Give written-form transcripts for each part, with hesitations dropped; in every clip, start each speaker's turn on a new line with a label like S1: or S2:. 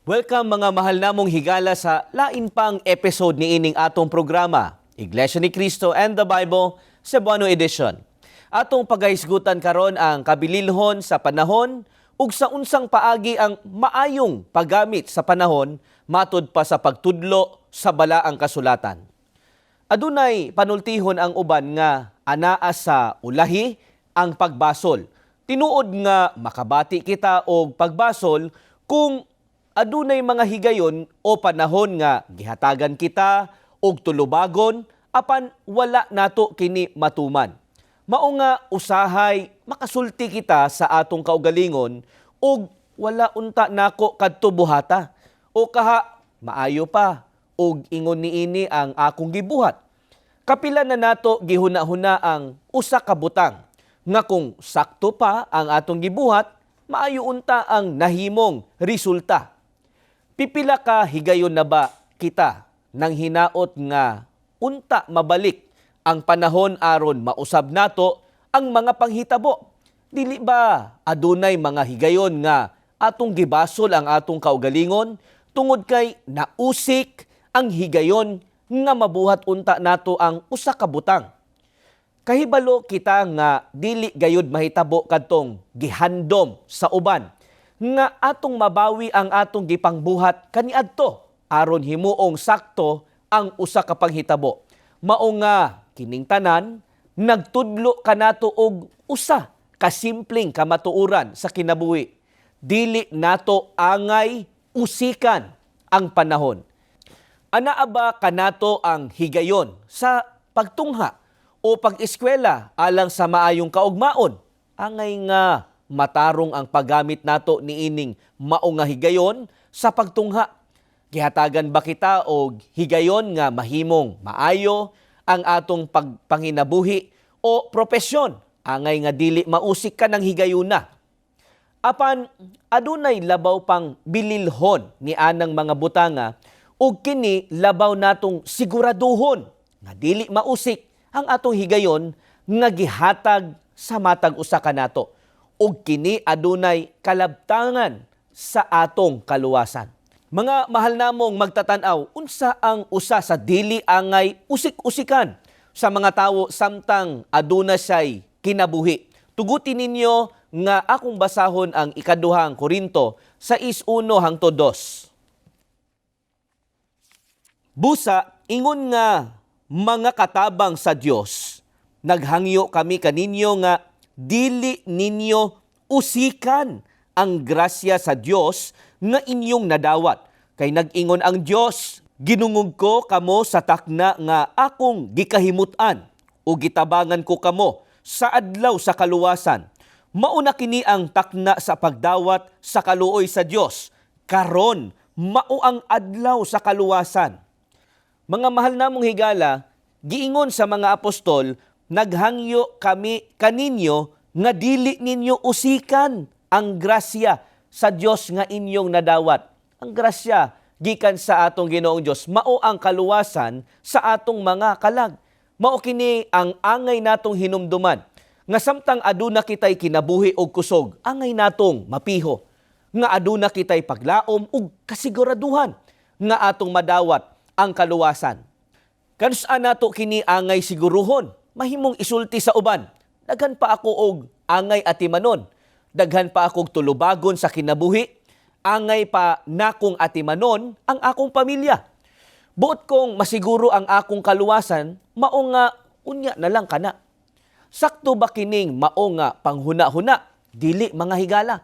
S1: Welcome mga mahal namong higala sa lain pang episode ni ining atong programa, Iglesia ni Cristo and the Bible, Cebuano Edition. Atong paghahisgutan karon ang kabililhon sa panahon ug sa unsang paagi ang maayong paggamit sa panahon matud pa sa pagtudlo sa balaang kasulatan. Adunay panultihon ang uban nga anaa sa ulahi ang pagbasol. Tinuod nga makabati kita og pagbasol kung adunay mga higayon o panahon nga gihatagan kita og tulubagon apan wala nato kini matuman. Mao nga usahay makasulti kita sa atong kaugalingon og wala unta nako kadto buhata o kaha maayo pa og ingon niini ang akong gibuhat. Kapila na nato gihuna-huna ang usa ka butang nga kung sakto pa ang atong gibuhat maayo unta ang nahimong resulta. Pipila ka higayon na ba kita nang hinaot nga unta mabalik ang panahon aron mausab nato ang mga panghitabo? Dili ba adunay mga higayon nga atong gibasol ang atong kaugalingon tungod kay nausik ang higayon nga mabuhat unta nato ang usa ka butang? Kahibalo kita nga dili gayud mahitabo kadtong gihandom sa uban nga atong mabawi ang atong gipangbuhat kaniadto aron himuong sakto ang usa ka panghitabo. Mao nga kining tanan nagtudlo kanato og usa ka simpleng kamatuoran sa kinabuhi. Dili nato angay usikan ang panahon. Anaa ba kanato ang higayon sa pagtungha o pag-eskwela alang sa maayong kaugmaon? Angay nga matarong ang paggamit nato niining mao nga higayon sa pagtungha. Gihatagan ba kita og higayon nga mahimong maayo ang atong pagpanginabuhi o propesyon? Angay nga dili mausik ka ng higayuna. Apan adunay labaw pang bililhon ni anang mga butanga ug kini labaw natong siguraduhon nga dili mausik ang atong higayon nga gihatag sa matag usa kanato. Ug kini adunay kalabtangan sa atong kaluwasan. Mga mahal namong magtatanaw, unsa ang usa sa dili angay usik-usikan sa mga tawo samtang aduna siya'y kinabuhi. Tugutin ninyo nga akong basahon ang ikaduhang Korinto 6:1 hangtod 2. Busa, ingon nga mga katabang sa Dios, naghangyo kami kaninyo nga dili ninyo usikan ang grasya sa Dios nga inyong nadawat. Kay nag-ingon ang Dios, ginungog ko kamo sa takna nga akong gikahimutan o gitabangan ko kamo sa adlaw sa kaluwasan. Mauna kini ang takna sa pagdawat sa kaluoy sa Dios. Karon, mao ang adlaw sa kaluwasan. Mga mahal namong higala, giingon sa mga apostol, naghangyo kami kaninyo nga dili ninyo usikan ang grasya sa Dios nga inyong nadawat. Ang grasya gikan sa atong Ginoong Dios mao ang kaluwasan sa atong mga kalag. Mao kini ang angay natong hinumduman nga samtang aduna kitay kinabuhi og kusog, angay natong mapiho nga aduna kitay paglaom ug kasiguraduhan nga atong madawat ang kaluwasan. Kanus-an nato kini angay siguruhon, mahimong isulti sa uban. Daghan pa ako og angay atimanon. Daghan pa akong tulubagon sa kinabuhi. Angay pa nakong atimanon ang akong pamilya. Buot kong masiguro ang akong kaluwasan, mao nga unya na lang kana. Sakto ba kining mao nga panghuna-huna? Dili mga higala.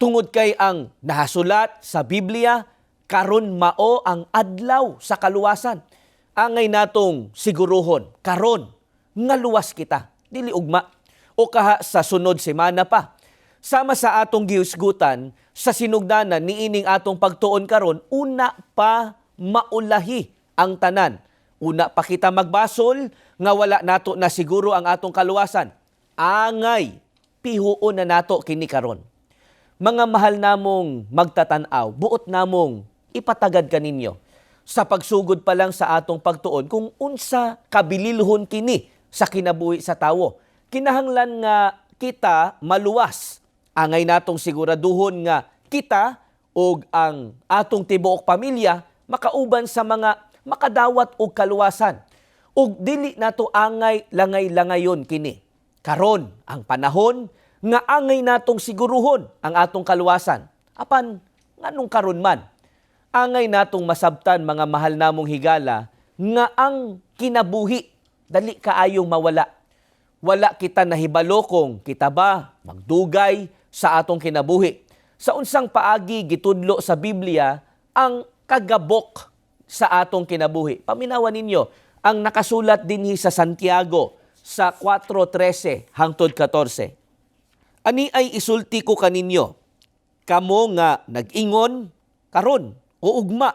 S1: Tungod kay ang nahasulat sa Biblia, karon mao ang adlaw sa kaluwasan. Angay natong siguruhon, karon nga luwas kita. Dili ugma. O kaha sa sunod semana pa. Sama sa atong giusgutan, sa sinugdanan niining atong pagtuon karon, una pa maulahi ang tanan. Una pa kita magbasol, nga wala nato na siguro ang atong kaluwasan. Angay, pihuon na nato kini karon. Mga mahal namong magtatanaw, buot namong ipatagad kaninyo. Sa pagsugod pa lang sa atong pagtuon, kung unsa kabililhon kini sa kinabuhi sa tawo. Kinahanglan nga kita maluwas. Angay natong siguraduhon nga kita ug ang atong tibuok pamilya makauban sa mga makadawat og kaluwasan. Ug dili nato angay langay-langayon kini. Karon ang panahon nga angay natong siguruhon ang atong kaluwasan. Apan nganong karon man, angay natong masabtan mga mahal namong higala nga ang kinabuhi dali kaayong mawala. Wala kita nahibalo kung kita ba magdugay sa atong kinabuhi. Sa unsang paagi gitudlo sa Biblia ang kagabok sa atong kinabuhi. Paminawan ninyo ang nakasulat dinhi sa Santiago sa 4:13 hangtod 14. Ani ay isulti ko kaninyo, kamo nga nag-ingon karon o ugma,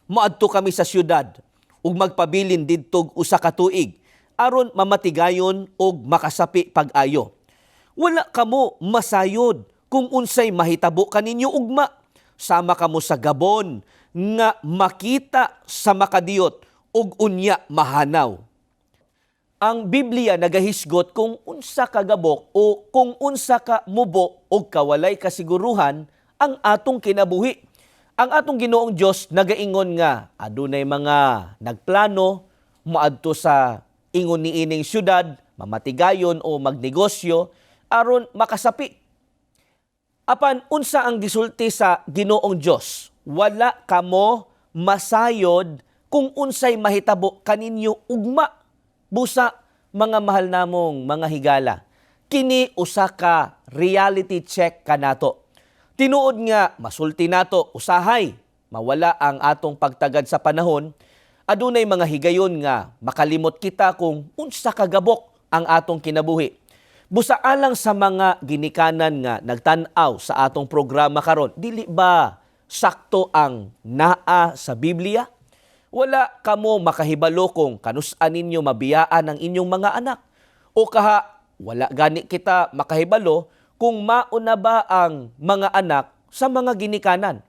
S1: moadto kami sa syudad ug magpabilin didtog usa ka tuig aron mamatigayon og makasapi pag-ayo. Wala kamo masayod kung unsay mahitabo kaninyo ugma. Sama kamo sa gabon nga makita sa makadiyot ug unya mahanaw. Ang Biblia nagahisgot kung unsa ka gabok o kung unsa ka mubo o kawalay kasiguruhan ang atong kinabuhi. Ang atong Ginoong Dios nagaingon nga adunay mga nagplano moadto sa ingon niining syudad, mamatigayon o magnegosyo aron makasapi. Apan unsa ang gisulti sa Ginoong Dios? Wala kamo masayod kung unsay mahitabo kaninyo ugma. Busa, mga mahal namong mga higala, kini usa ka reality check kanato. Tinuod nga masulti nato usahay mawala ang atong pagtagad sa panahon, adunay mga higayon nga makalimot kita kung unsa kagabok ang atong kinabuhi. Busa alang sa mga ginikanan nga nagtan-aw sa atong programa karon, dili ba sakto ang naa sa Biblia? Wala kamo makahibalo kung kanus-an ninyo mabiyaan ang inyong mga anak. O kaha, wala gani kita makahibalo kung mauna ba ang mga anak sa mga ginikanan.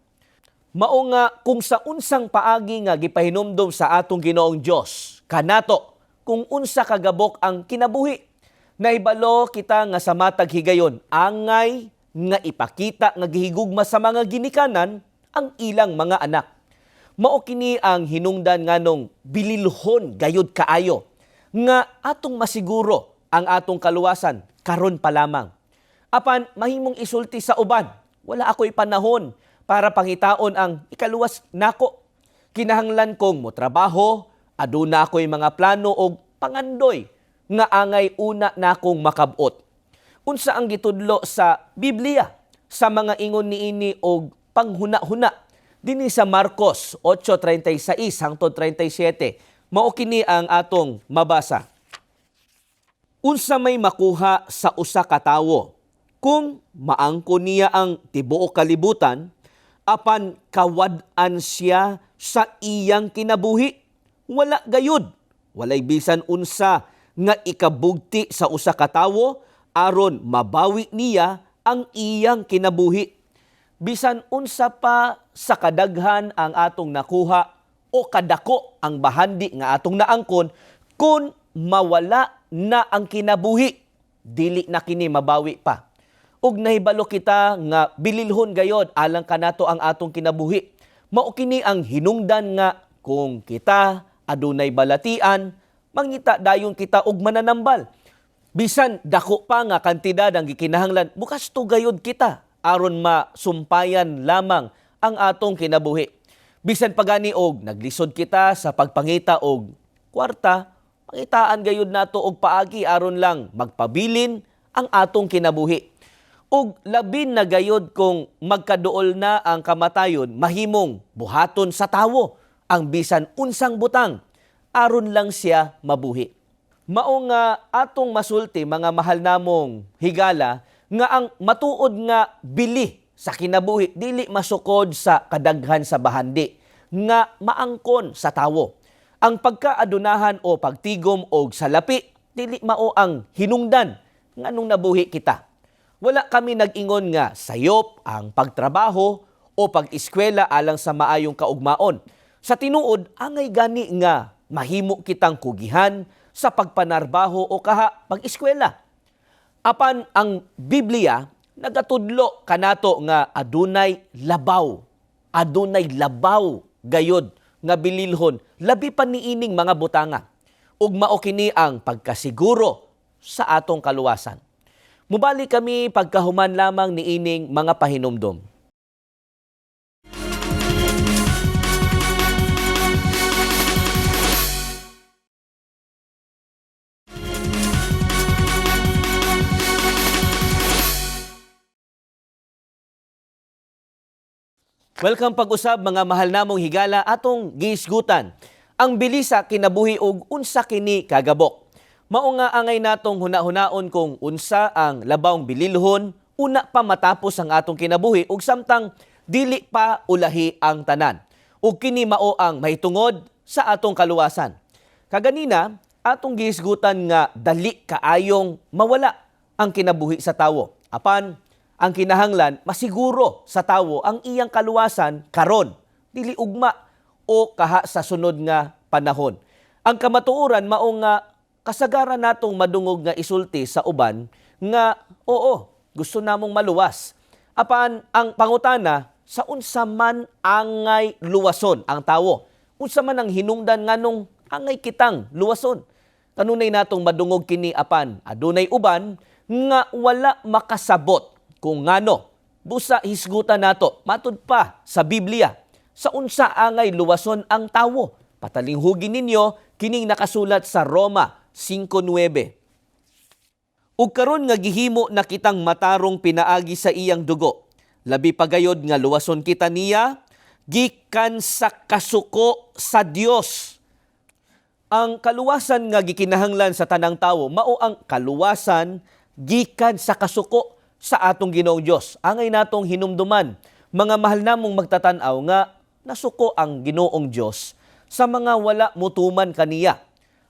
S1: Mao nga kung sa unsang paagi nga gipahinumdom sa atong Ginoong Dios kanato kung unsa kagabok ang kinabuhi. Naibalo kita nga sa matag higayon angay nga ipakita nga gihigugma sa mga ginikanan ang ilang mga anak. Mao kini ang hinungdan nganong bililhon gayud kaayo nga atong masiguro ang atong kaluwasan karon pa lamang. Apan mahimong isulti sa uban, wala ako'y panahon para pangitaon ang ikaluwas nako. Kinahanglan kong motrabaho, aduna ako'y mga plano og pangandoy nga angay una nakong makabot. Unsa ang gitudlo sa Biblia sa mga ingon niini og panghuna-huna dinhi sa Marcos 8:36 hangtod 37. Mao kini ang atong mabasa. Unsa may makuha sa usa ka tawo kung maangkon niya ang tibuok kalibutan apan kawad-an siya sa iyang kinabuhi? Wala gayud. Walay bisan unsa nga ikabugti sa usa ka tawo aron mabawi niya ang iyang kinabuhi. Bisan unsa pa sa kadaghan ang atong nakuha o kadako ang bahandi nga atong naangkon, kung mawala na ang kinabuhi, dili na kini mabawi pa. Ug nahibalo kita nga bililhon gayod alang kanato ang atong kinabuhi. Mao kini ang hinungdan nga kung kita adunay balatian, mangita dayon kita og mananambal. Bisan dako pa nga kantidad ang gikinahanglan, bukas to gayod kita aron masumpayan lamang ang atong kinabuhi. Bisan pagani og naglisod kita sa pagpangita og kwarta, pangitaan gayud nato og paagi aron lang magpabilin ang atong kinabuhi. Ug labin na gayud kung magkaduol na ang kamatayon, mahimong buhaton sa tawo ang bisan unsang butang aron lang siya mabuhi. Mao nga atong masulti mga mahal namong higala nga ang matuod nga bili sa kinabuhi dili masukod sa kadaghan sa bahandi nga maangkon sa tawo. Ang pagkaadunahan o pagtigom og salapi dili mao ang hinungdan nganong nabuhi kita. Wala kami nag-ingon nga sayop ang pagtrabaho o pag-eskwela alang sa maayong kaugmaon. Sa tinuod, angay gani nga mahimo kitang kugihan sa pagpanarbaho o kaha pag-eskwela. Apan ang Biblia nagatudlo kanato nga adunay labaw adunay labaw gayod nga bililhon labi pa niining mga butanga. Ug mao kini ang pagkasiguro sa atong kaluwasan. Mubalik kami pagkahuman lamang niining mga pahinumdom. Welcome pag-usab mga mahal namong higala atong giisgutan. Ang bilisa kinabuhi og unsa kini kagabok. Mao nga angay natong huna-hunaon kung unsa ang labawng bililhon una pa matapos ang atong kinabuhi ug samtang dili pa ulahi ang tanan. Ug kini mao ang mahitungod sa atong kaluwasan. Kaganina atong giisgutan nga dali kaayong mawala ang kinabuhi sa tawo. Apan ang kinahanglan masiguro sa tawo ang iyang kaluwasan karon, dili ugma o kaha sa sunod nga panahon. Ang kamatuoran mao nga kasagaran natong madungog nga isulti sa uban nga oo, gusto namong maluwas. Apan ang pangutana sa unsa man angay luwason ang tawo. Unsa man ang hinungdan nganong angay kitang luwason. Kanunay natong madungog kini apan adunay uban nga wala makasabot kung ngano, busa hisgutan nato, matud pa sa Biblia, sa unsa angay luwason ang tawo. Patalinghugin ninyo, kining nakasulat sa Roma 5:9. Ug karon nga gihimo na kitang matarong pinaagi sa iyang dugo, labi pagayod nga luwason kita niya, gikan sa kasuko sa Dios. Ang kaluwasan nga gikinahanglan sa tanang tawo, mao ang kaluwasan gikan sa kasuko sa atong Ginoong Dios. Angay natong hinumduman, mga mahal namong magtatanaw nga nasuko ang Ginoong Dios sa mga wala mutuman kaniya.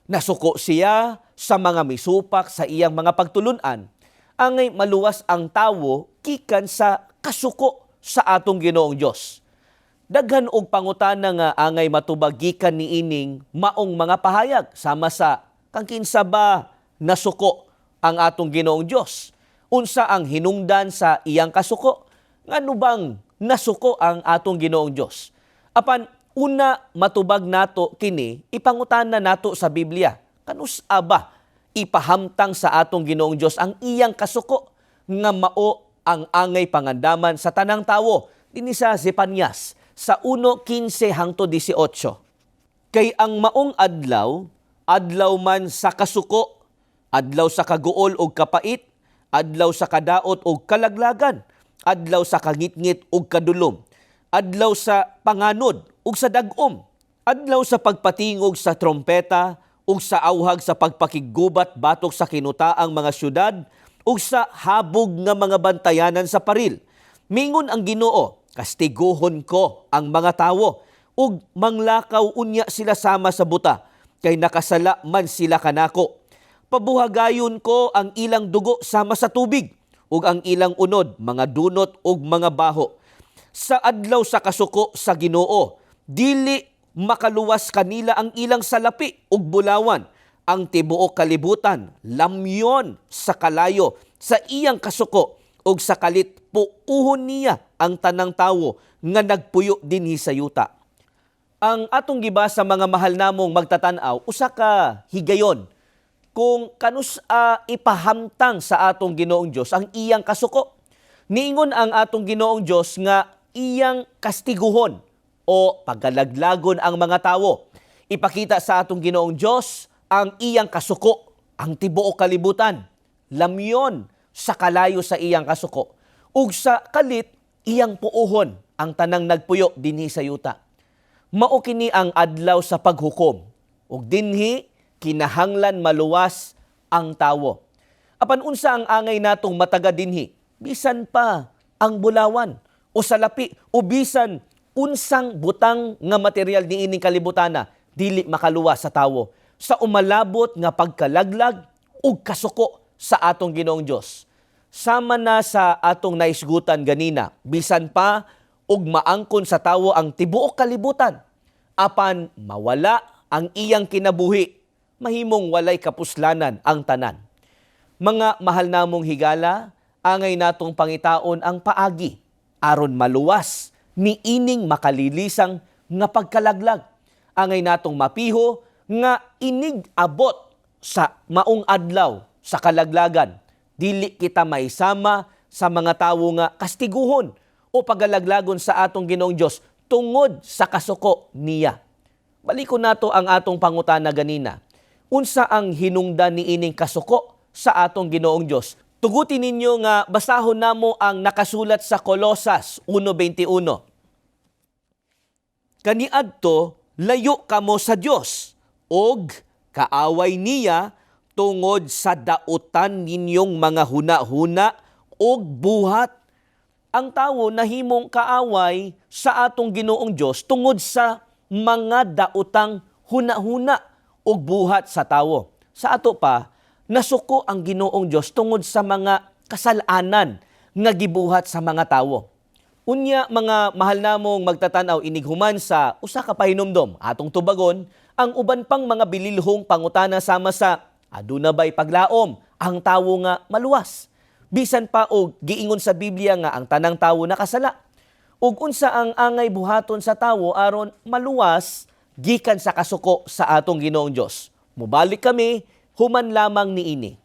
S1: Nasuko siya sa mga misupak sa iyang mga pagtulunan. Angay maluwas ang tawo gikan sa kasuko sa atong Ginoong Dios. Daghan og pangutana nga angay matubag gikan niining maong mga pahayag sama sa kang kinsa ba nasuko ang atong Ginoong Dios. Unsa ang hinungdan sa iyang kasuko? Ngano bang nasuko ang atong Ginoong Dios? Apan una matubag nato kini ipangutana nato sa Biblia. Kanus-a ba ipahamtang sa atong Ginoong Dios ang iyang kasuko nga mao ang angay pangandaman sa tanang tawo dinhi sa Zefanias sa 1:15 hangtod 18. Kay ang maong adlaw, adlaw man sa kasuko, adlaw sa kaguol og kapait, adlaw sa kadaot o kalaglagan, adlaw sa kangitngit o kadulom, adlaw sa panganod o sa dagom, adlaw sa pagpatingog sa trompeta o sa awhag sa pagpakigubat batok sa kinutaang mga syudad o sa habog nga mga bantayanan sa paril. Mingon ang Ginoo, kastiguhon ko ang mga tawo ug manglakaw unya sila sama sa buta, kay nakasala man sila kanako. Pabuhagayon ko ang ilang dugo sama sa tubig, ug ang ilang unod, mga dunot ug mga baho. Sa adlaw sa kasuko sa Ginoo, dili makaluwas kanila ang ilang salapi ug bulawan. Ang tibuok kalibutan, lamyon sa kalayo, sa iyang kasuko, ug sa kalit puuhon niya ang tanang tawo nga nagpuyo dinhi sa yuta. Ang atong gibasa mga mahal namong magtatanaw, usa ka higayon, kung kanus ipahamtang sa atong Ginoong Dios ang iyang kasuko. Niingon ang atong Ginoong Dios nga iyang kastiguhon o pagkalaglagon ang mga tawo. Ipakita sa atong Ginoong Dios ang iyang kasuko, ang tibuok kalibutan, lamyon sa kalayo sa iyang kasuko. Ug sa kalit iyang puuhon ang tanang nagpuyo dinhi sa yuta. Mao kini ang adlaw sa paghukom. Ug dinhi kinahanglan maluwas ang tawo. Apan unsa ang angay natong mataga dinhi? Bisan pa ang bulawan o salapi o bisan unsang butang nga material niining kalibutana dili makaluwas sa tawo sa umalabot nga pagkalaglag ug kasuko sa atong Ginoong Dios. Sama na sa atong naisgutan ganina, bisan pa ug maangkon sa tawo ang tibuok kalibutan, apan mawala ang iyang kinabuhi, mahimong walay kapuslanan ang tanan. Mga mahal namong higala, angay natong pangitaon ang paagi aron maluwas ni ining makalilisang nga pagkalaglag. Angay natong mapiho nga inig abot sa maong adlaw sa kalaglagan. Dili kita maisama sa mga tawo nga kastiguhon o pagalaglagon sa atong Ginoong Dios tungod sa kasuko niya. Baliko nato ang atong pangutana ganina. Unsa ang hinungdan ni ining kasuko sa atong Ginoong Dios? Tugutin ninyo nga basahon namo ang nakasulat sa Kolosas 1:21. Kaniadto layo kamo sa Dios og kaaway niya tungod sa dautan ninyong mga huna-huna og buhat. Ang tawo nahimong kaaway sa atong Ginoong Dios tungod sa mga daotang huna-huna og buhat sa tawo. Sa ato pa, nasuko ang Ginoong Dios tungod sa mga kasalanan nga gibuhat sa mga tawo. Unya mga mahal namong magtatanaw inighuman sa usa ka pahinumdom atong tubagon ang uban pang mga bililhong pangutana sama sa aduna bay paglaom ang tawo nga maluwas. Bisan pa og giingon sa Biblia nga ang tanang tawo nakasala. Ug unsa ang angay buhaton sa tawo aron maluwas gikan sa kasuko sa atong Ginoong Dios. Mubalik kami human lamang niini.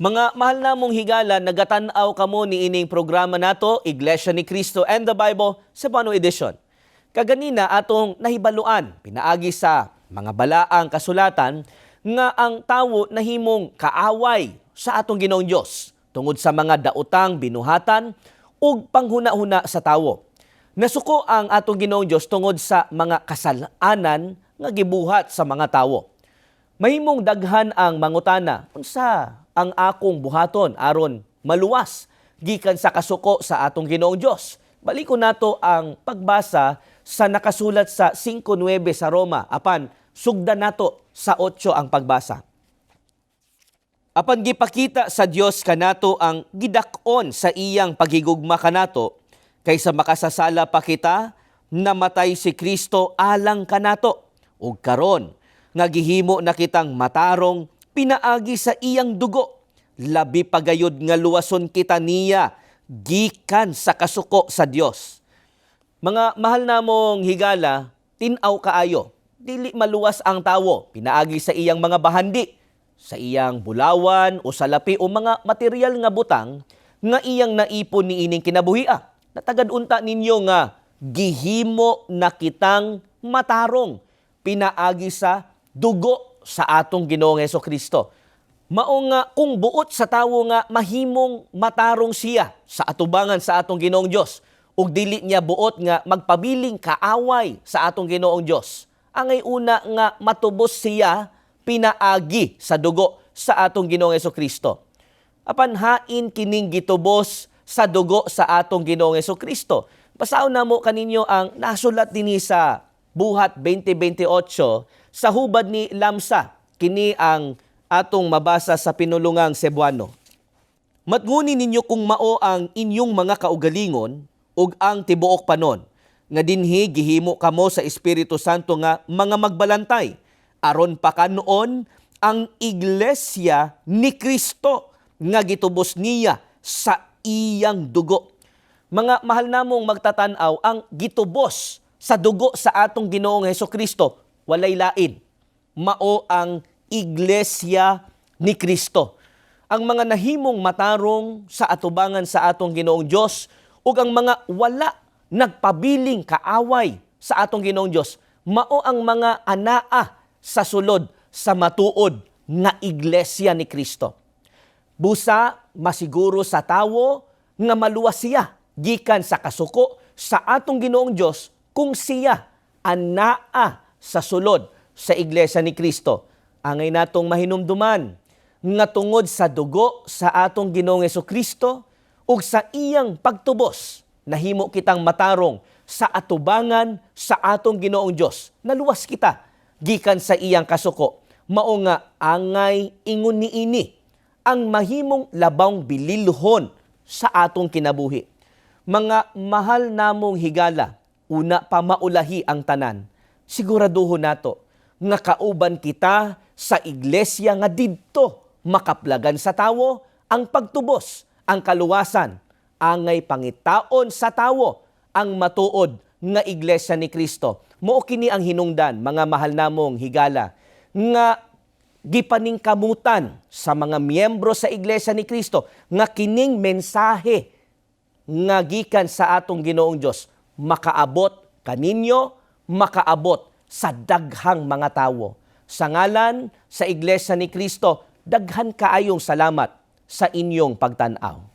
S1: Mga mahal namong higala, nagatanaw kamo ni ining programa nato, Iglesia ni Cristo and the Bible, Cebuano Edition. Kaganina atong nahibaluan, pinaagi sa mga balaang kasulatan, nga ang tawo nahimong kaaway sa atong Ginoong Dios tungod sa mga daotang binuhatan ug panghuna-huna sa tawo. Nasuko ang atong Ginoong Dios tungod sa mga kasalanan nga gibuhat sa mga tawo. Mahimong daghan ang mangutana, unsa ang akong buhaton aron maluwas gikan sa kasuko sa atong Ginoong Dios. Baliko nato ang pagbasa sa nakasulat sa 5:9 sa Roma, apan sugdan nato sa 8 ang pagbasa. Apan gipakita sa Dios kanato ang gidak-on sa iyang paghigugma kanato, kaysa makasasala pa kita, namatay si Kristo alang kanato. Ug karon nga gihimo na kitang matarong pinaagi sa iyang dugo, labi pagayod nga luwason kita niya gikan sa kasuko sa Dios. Mga mahal namong higala, tinaw kaayo, dili maluwas ang tawo pinaagi sa iyang mga bahandi, sa iyang bulawan o salapi o mga material nga butang nga iyang naipon ni ining kinabuhia. Natagad-unta ninyo nga gihimo na kitang matarong pinaagi sa dugo sa atong Ginoong Hesukristo. Mao nga kung buot sa tawo nga mahimong matarong siya sa atubangan sa atong Ginoong Dios ug dili niya buot nga magpabiling kaaway sa atong Ginoong Dios. Angay una nga matubos siya pinaagi sa dugo sa atong Ginoong Hesukristo. Apan hain kining gitubos sa dugo sa atong Ginoong Hesukristo. Basaon namo kaninyo ang nasulat dinhi sa Buhat 20:28 sa hubad ni Lamsa. Kini ang atong mabasa sa pinulungang Cebuano. Matnguni ninyo kung mao ang inyong mga kaugalingon ug ang tibuok panon, nga dinhi gihimo kamo sa Espiritu Santo nga mga magbalantay, aron pakanoon ang iglesia ni Kristo nga gitubos niya sa iyang dugo. Mga mahal namong magtatanaw, ang gitubos sa dugo sa atong Ginoong Hesukristo, walay lain. Mao ang iglesia ni Kristo. Ang mga nahimong matarong sa atubangan sa atong Ginoong Dios ug ang mga wala nagpabiling kaaway sa atong Ginoong Dios, mao ang mga anaa sa sulod sa matuod nga iglesia ni Kristo. Busa masiguro sa tawo nga maluwas siya gikan sa kasuko sa atong Ginoong Dios kung siya anaa sa sulod sa iglesia ni Kristo. Angay natong mahinumduman nga tungod sa dugo sa atong Ginoong Hesukristo ug sa iyang pagtubos, nahimo kitang matarong sa atubangan sa atong Ginoong Dios. Naluwas kita gikan sa iyang kasuko. Mao nga angay ingon niini ang mahimong labang bililhon sa atong kinabuhi. Mga mahal namong higala, una pa maulahi ang tanan. Siguraduho nato nga kauban kita sa iglesia nga didto makaplagan sa tawo ang pagtubos, ang kaluwasan, angay pangitaon sa tawo ang matuod nga iglesia ni Kristo. Mao kini ang hinungdan, mga mahal namong higala, nga gipaningkamutan sa mga miyembro sa iglesia ni Kristo nga kining mensahe nga gikan sa atong Ginoong Dios makaabot kaninyo, makaabot sa daghang mga tawo. Sa ngalan sa iglesia ni Kristo, daghan kaayong salamat sa inyong pagtan-aw.